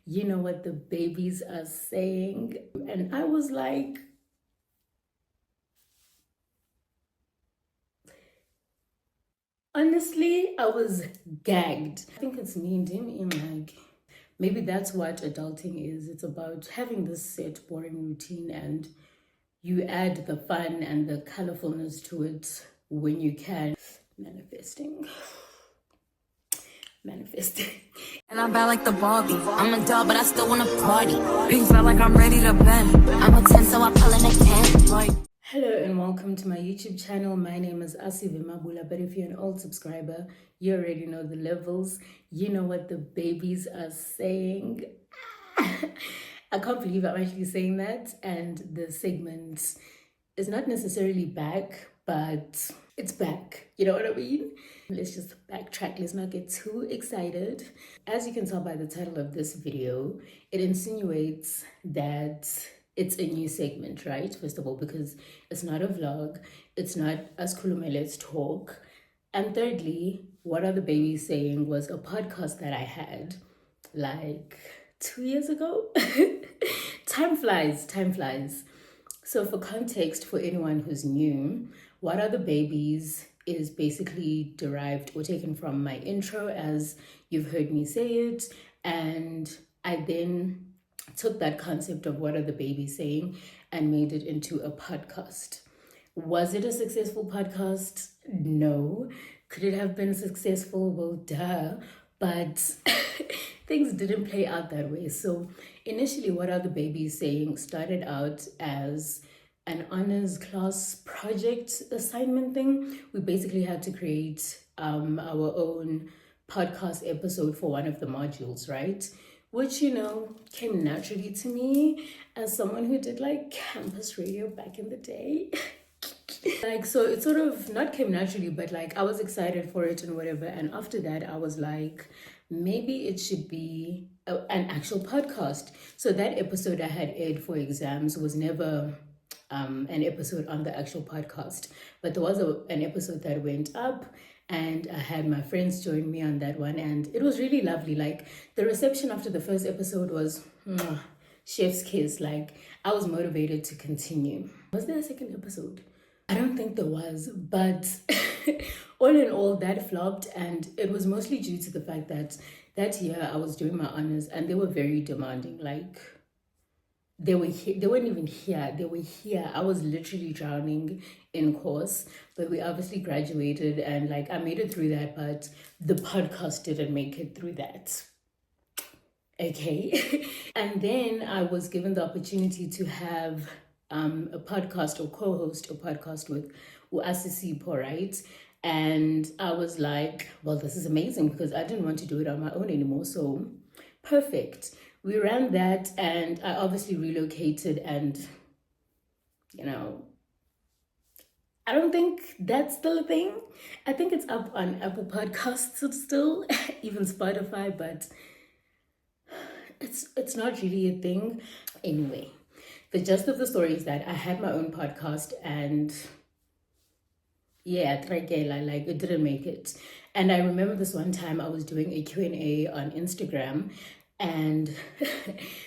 you know what the babies are saying? And I was like, honestly, I was gagged. I think it's me and him, like, maybe that's what adulting is. It's about having this set, boring routine, and you add the fun and the colorfulness to it when you can. Manifesting. And I'm bad like the Barbie. I'm a doll, but I still wanna party. Pink felt like I'm ready to bend. I'm a 10, so I pull in a 10. Like. Hello and welcome to my YouTube channel. My name is asivemabula, but if you're an old subscriber, you already know the levels. You know what the babies are saying. I can't believe I'm actually saying that, and the segment is not necessarily back, but it's back. You know what I mean? Let's just backtrack. Let's not get too excited. As you can tell by the title of this video, it insinuates that it's a new segment, right? First of all, because it's not a vlog, it's not us Khulume Let's Talk. And thirdly, What Are the Babies Saying was a podcast that I had like 2 years ago. Time flies. So for context, for anyone who's new, What Are the Babies is basically derived or taken from my intro, as you've heard me say it. And I then took that concept of What Are the Babies Saying and made it into a podcast. Was it a successful podcast? No. Could it have been successful? Well, duh. But things didn't play out that way. So initially, What Are the Babies Saying started out as an honors class project assignment thing. We basically had to create our own podcast episode for one of the modules, right? Which, came naturally to me as someone who did like campus radio back in the day. So it sort of not came naturally, but like I was excited for it and whatever. And after that, I was like, maybe it should be an actual podcast. So that episode I had aired for exams was never an episode on the actual podcast, but there was an episode that went up, and I had my friends join me on that one, and it was really lovely. Like the reception after the first episode was chef's kiss. Like I was motivated to continue. Was there a second episode? I don't think there was, but all in all, that flopped, and it was mostly due to the fact that that year I was doing my honors, and they were very demanding. Like they weren't even here. They were here. I was literally drowning in course, but we obviously graduated, and like I made it through that, but the podcast didn't make it through that. Okay. And then I was given the opportunity to have a podcast or co-host a podcast with Asivemabula, right? And I was like, well, this is amazing, because I didn't want to do it on my own anymore. So perfect. We ran that, and I obviously relocated, and I don't think that's still a thing. I think it's up on Apple Podcasts still, even Spotify, but it's not really a thing. Anyway, the gist of the story is that I had my own podcast, and yeah, like it didn't make it. And I remember this one time I was doing a Q&A on Instagram, and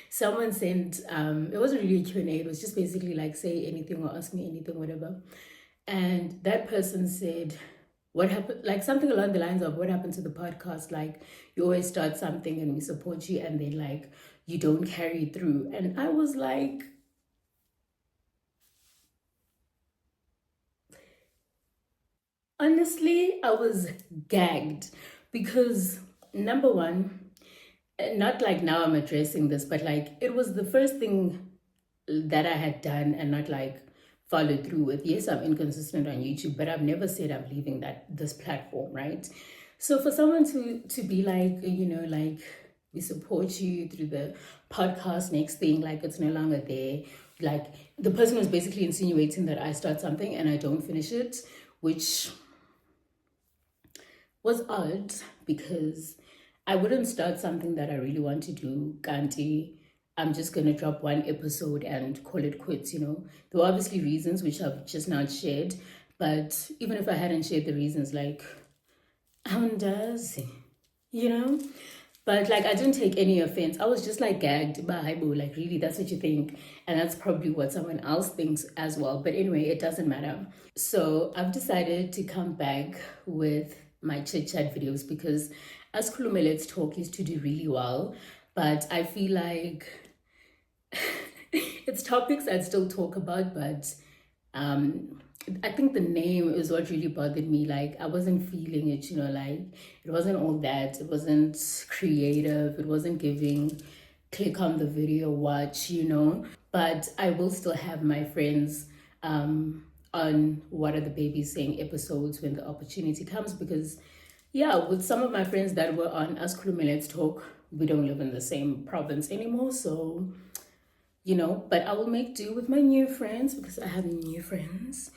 someone sent, it wasn't really a Q&A, it was just basically like say anything or ask me anything, whatever. And that person said, what happened, like something along the lines of, what happened to the podcast? Like you always start something and we support you, and then like you don't carry through. And I was like, honestly, I was gagged, because number one, not like now I'm addressing this, but like it was the first thing that I had done and not like followed through with. Yes, I'm inconsistent on YouTube, but I've never said I'm leaving this platform, right? So for someone to be like, like we support you through the podcast, next thing, like it's no longer there. Like the person was basically insinuating that I start something and I don't finish it, which was odd, because I wouldn't start something that I really want to do, Kanti. I'm just going to drop one episode and call it quits, There were obviously reasons which I've just not shared, but even if I hadn't shared the reasons, like, how does, But like, I didn't take any offense. I was just like gagged by Haibo. Like, really, that's what you think. And that's probably what someone else thinks as well. But anyway, it doesn't matter. So I've decided to come back with my chit chat videos because as Kulume Let's Talk used to do really well. But I feel like it's topics I'd still talk about, but I think the name is what really bothered me. Like, I wasn't feeling it, like it wasn't all that. It wasn't creative. It wasn't giving click on the video, watch, But I will still have my friends on What Are the Babies Saying episodes when the opportunity comes, because yeah, with some of my friends that were on As Khulume Let's Talk, we don't live in the same province anymore, so but I will make do with my new friends because I have new friends.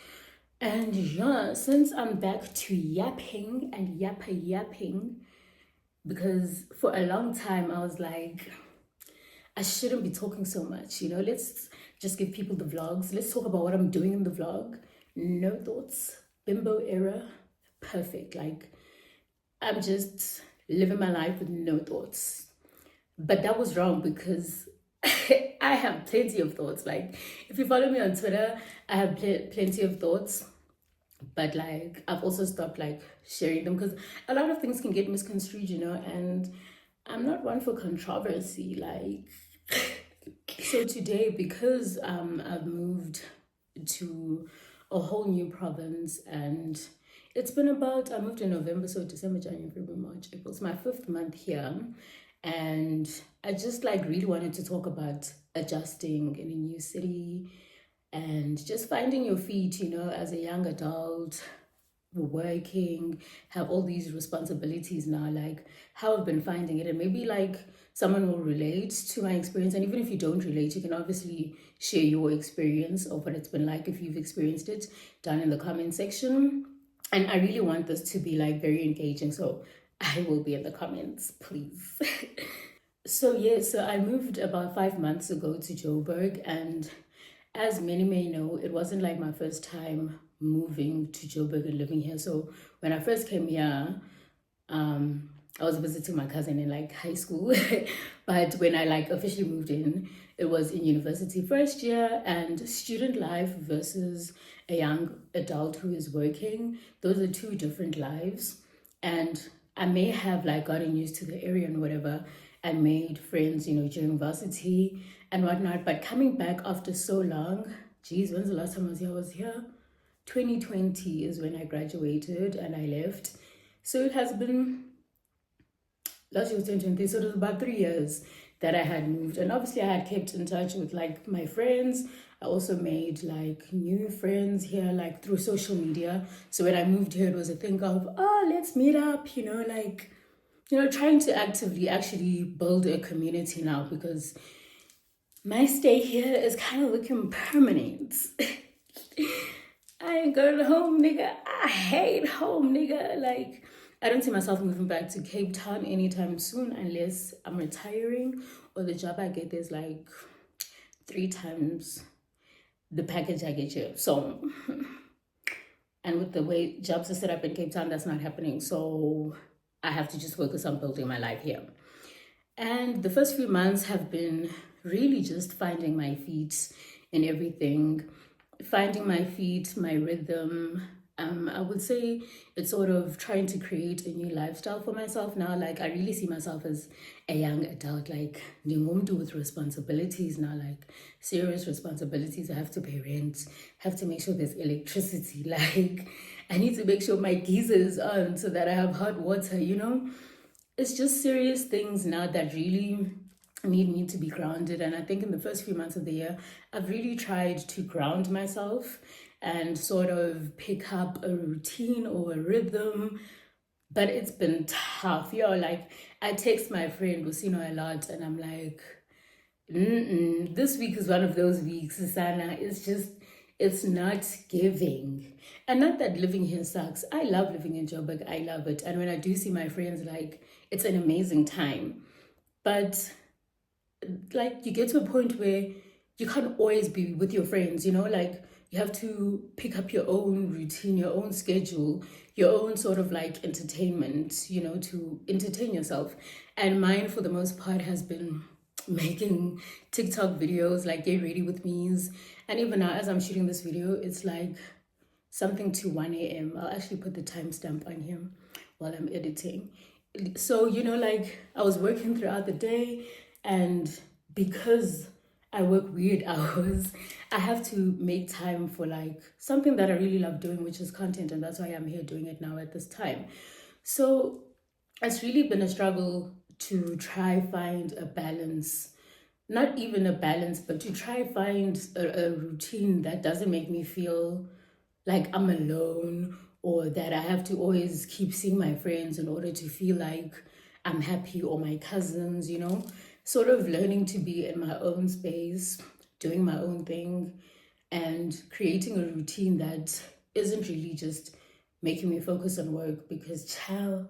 And yeah, since I'm back to yapping and yapping, because for a long time I was like, I shouldn't be talking so much, let's just give people the vlogs. Let's talk about what I'm doing in the vlog. No thoughts, bimbo era, perfect. Like, I'm just living my life with no thoughts. But that was wrong because I have plenty of thoughts. Like, if you follow me on Twitter, I have plenty of thoughts. But like, I've also stopped like sharing them because a lot of things can get misconstrued, and I'm not one for controversy. Like, so today, because I've moved to a whole new province, and it's been about, I moved in November, so December, January, February, March, April. It's my 5th month here. And I just like really wanted to talk about adjusting in a new city and just finding your feet, as a young adult, working, have all these responsibilities now, like how I've been finding it. And maybe like someone will relate to my experience. And even if you don't relate, you can obviously share your experience of what it's been like if you've experienced it down in the comment section. And I really want this to be like very engaging. So I will be in the comments, please. So I moved about 5 months ago to Joburg, and as many may know, it wasn't like my first time moving to Joburg and living here. So when I first came here, I was visiting my cousin in like high school. But when I like officially moved in, it was in university first year, and student life versus a young adult who is working, those are two different lives. And I may have like gotten used to the area and whatever, and made friends, during varsity and whatnot. But coming back after so long, geez, when's the last time I was here? I was here 2020 is when I graduated and I left. So it has been, last year was 2023, so it was about 3 years that I had moved. And obviously I had kept in touch with like my friends. I also made like new friends here, like through social media. So when I moved here, it was a thing of, oh, let's meet up, trying to actively actually build a community now, because my stay here is kind of looking permanent. I ain't going home, nigga. I hate home, nigga. Like, I don't see myself moving back to Cape Town anytime soon unless I'm retiring or the job I get is like 3 times the package I get here. So, and with the way jobs are set up in Cape Town, that's not happening. So I have to just focus on building my life here. And the first few months have been really just finding my feet in everything, finding my feet, my rhythm. I would say it's sort of trying to create a new lifestyle for myself now. Like, I really see myself as a young adult, like Ningumuntu with responsibilities now, like serious responsibilities. I have to pay rent, have to make sure there's electricity. Like, I need to make sure my geyser is on so that I have hot water, It's just serious things now that really need me to be grounded. And I think in the first few months of the year, I've really tried to ground myself and sort of pick up a routine or a rhythm. But it's been tough. Like, I text my friend Lucino a lot and I'm like, this week is one of those weeks, Sana. It's not giving. And not that living here sucks. I love living in Joburg. I love it. And when I do see my friends, like, it's an amazing time. But like, you get to a point where you can't always be with your friends, like you have to pick up your own routine, your own schedule, your own sort of like entertainment, you know, to entertain yourself. And mine, for the most part, has been making TikTok videos, like get ready with me's. And even now, as I'm shooting this video, it's like something to 1 a.m. I'll actually put the timestamp on here while I'm editing. So, you know, like I was working throughout the day, and because I work weird hours, I have to make time for like something that I really love doing, which is content. And that's why I'm here doing it now at this time. So it's really been a struggle to try find a balance, not even a balance, but to try find a routine that doesn't make me feel like I'm alone, or that I have to always keep seeing my friends in order to feel like I'm happy, or my cousins, you know, sort of learning to be in my own space, doing my own thing, and creating a routine that isn't really just making me focus on work, because child,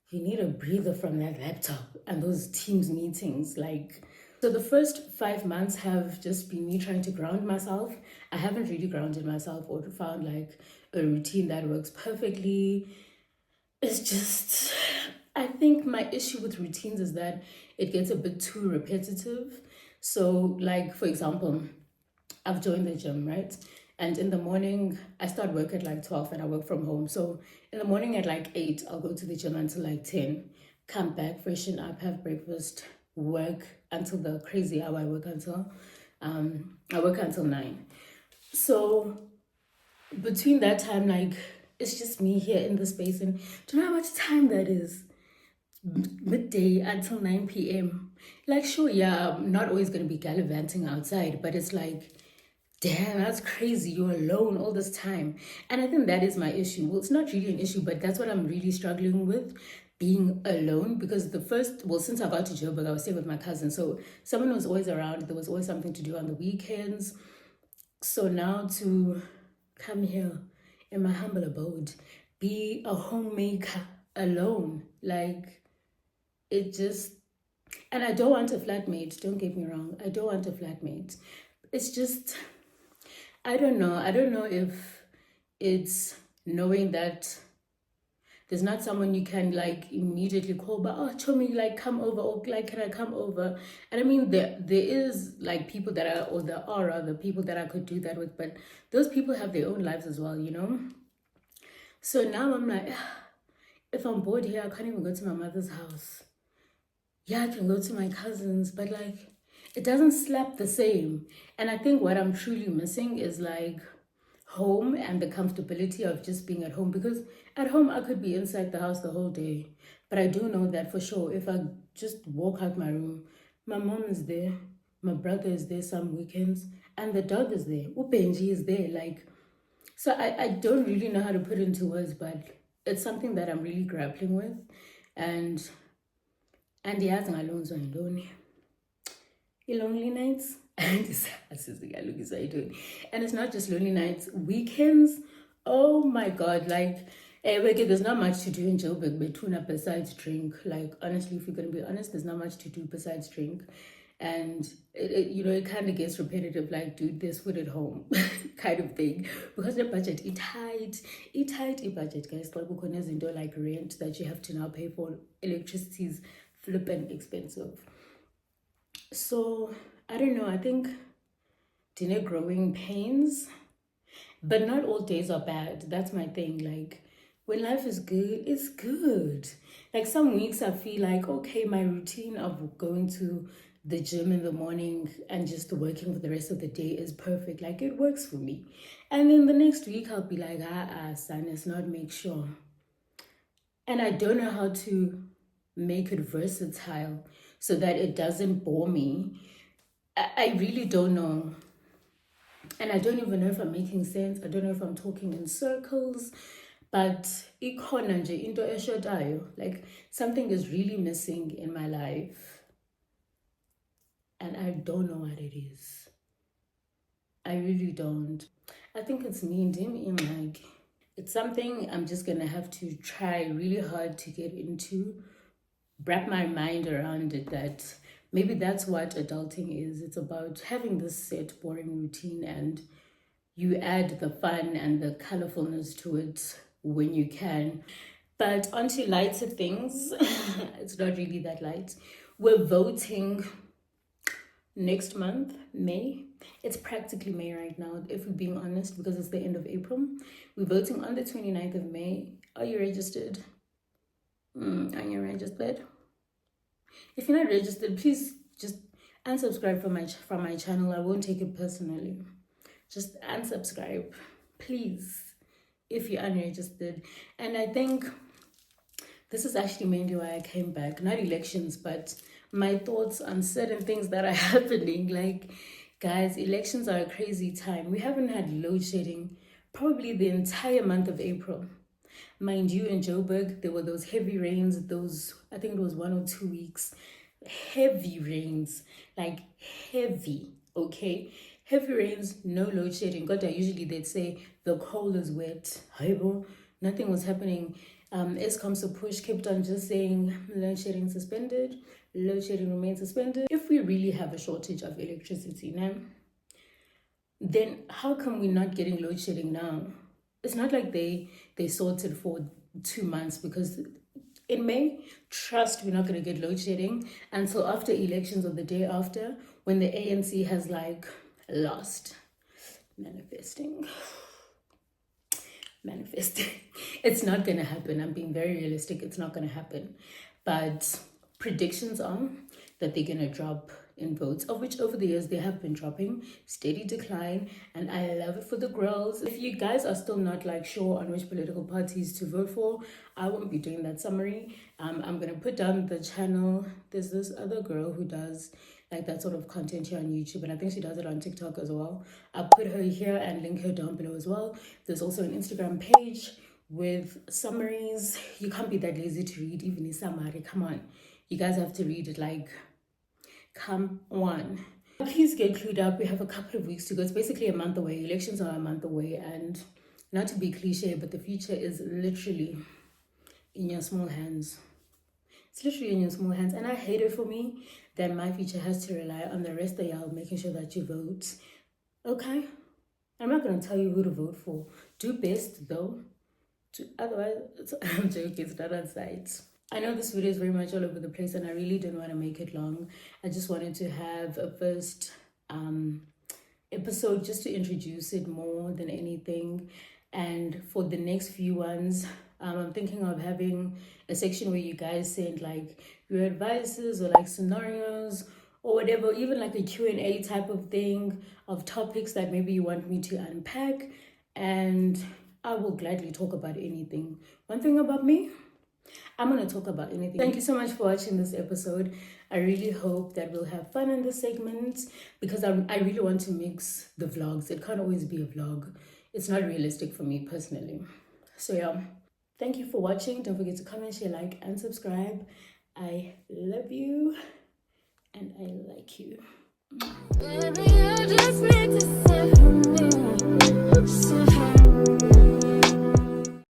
you need a breather from that laptop and those Teams meetings. Like, so the first 5 months have just been me trying to ground myself. I haven't really grounded myself or found like a routine that works perfectly. It's just, I think my issue with routines is that it gets a bit too repetitive. So, like, for example, I've joined the gym, right? And in the morning, I start work at like 12 and I work from home. So in the morning at like 8, I'll go to the gym until like 10, come back, freshen up, have breakfast, work until the crazy hour I work until. I work until 9. So between that time, like, it's just me here in the space. And do you know how much time that is? Midday until 9 p.m. Like, sure, yeah, I'm not always going to be gallivanting outside, but it's like, damn, that's crazy. You're alone all this time. And I think that is my issue. Well, it's not really an issue, but that's what I'm really struggling with, being alone. Because since I got to Joburg, I was staying with my cousin. So someone was always around. There was always something to do on the weekends. So now to come here in my humble abode, be a homemaker alone, like, it just, and I don't want a flatmate, don't get me wrong. I don't want a flatmate. It's just, I don't know if it's knowing that there's not someone you can like immediately call, but oh, Chomi, like come over, or like can I come over? And I mean, there is like people that are, or there are other people that I could do that with, but those people have their own lives as well, you know? So now I'm like, if I'm bored here, I can't even go to my mother's house. Yeah, I can go to my cousins, but like, it doesn't slap the same. And I think what I'm truly missing is like home and the comfortability of just being at home, because at home I could be inside the house the whole day, but I do know that for sure if I just walk out my room, my mom is there, my brother is there some weekends, and the dog is there, Ubenji is there. Like, so I don't really know how to put it into words, but it's something that I'm really grappling with. And andiyazi ngalonzo yintoni lonely nights. And it's not just lonely nights, weekends. Oh my god, like, there's not much to do in Joburg between besides drink. Like, honestly, if you're gonna be honest, there's not much to do besides drink. And it kind of gets repetitive, like, dude, there's food at home kind of thing, because the budget is tight budget, guys. Like rent that you have to now pay for, electricity is flipping expensive. So I don't know, I think dinner growing pains, but not all days are bad. That's my thing. Like, when life is good, it's good. Like, some weeks I feel like, okay, my routine of going to the gym in the morning and just working for the rest of the day is perfect. Like, it works for me. And then the next week I'll be like, son, it's not, make sure. And I don't know how to make it versatile so that it doesn't bore me. I really don't know. And I don't even know if I'm making sense. I don't know if I'm talking in circles. But ikhona nje into eshotayo. Like, something is really missing in my life. And I don't know what it is. I really don't. I think it's me and him in like, it's something I'm just gonna have to try really hard to get into, wrap my mind around it, that maybe that's what adulting is. It's about having this set, boring routine and you add the fun and the colorfulness to it when you can. But onto lighter things. It's not really that light. We're voting next month, May. It's practically May right now, if we're being honest, because it's the end of April. We're voting on the 29th of May. Are you registered? Are you registered? If you're not registered, please just unsubscribe from my channel. I won't take it personally. Just unsubscribe, please, if you're unregistered. And I think this is actually mainly why I came back. Not elections, but my thoughts on certain things that are happening. Like, guys, elections are a crazy time. We haven't had load shedding probably the entire month of April. Mind you, in Joburg, there were those heavy rains, I think it was 1 or 2 weeks. Heavy rains, like heavy, okay? Heavy rains, no load shedding. God, usually they'd say the coal is wet. Nothing was happening. Eskom's push kept on just saying load shedding suspended, load shedding remains suspended. If we really have a shortage of electricity now, then how come we're not getting load shedding now? It's not like they sorted for 2 months, because in May, trust, we're not going to get load shedding until after elections or the day after, when the ANC has like lost. Manifesting. It's not going to happen. I'm being very realistic. It's not going to happen. But predictions are that they're going to drop in votes, of which over the years they have been dropping, steady decline, and I love it for the girls. If you guys are still not like sure on which political parties to vote for, I won't be doing that summary. I'm gonna put down the channel. There's this other girl who does like that sort of content here on YouTube, and I think she does it on TikTok as well. I'll put her here and link her down below as well. There's also an Instagram page with summaries. You can't be that lazy to read even a summary. Come on, you guys have to read it. Like, come on. Please get clued up. We have a couple of weeks to go. It's basically a month away. Elections are a month away, and not to be cliche, but the future is literally in your small hands. It's literally in your small hands, and I hate it for me that my future has to rely on the rest of y'all making sure that you vote. Okay? I'm not going to tell you who to vote for. Do best, though. Otherwise, I'm joking. It's not on site. I know this video is very much all over the place, and I really didn't want to make it long. I just wanted to have a first episode just to introduce it more than anything. And for the next few ones, I'm thinking of having a section where you guys send like your advices or like scenarios or whatever, even like a Q&A type of thing of topics that maybe you want me to unpack, and I will gladly talk about anything. One thing about me, I'm going to talk about anything. Thank you so much for watching this episode. I really hope that we'll have fun in this segment, because I really want to mix the vlogs. It can't always be a vlog. It's not realistic for me personally. So yeah, thank you for watching. Don't forget to comment, share, like, and subscribe. I love you and I like you. Baby, I just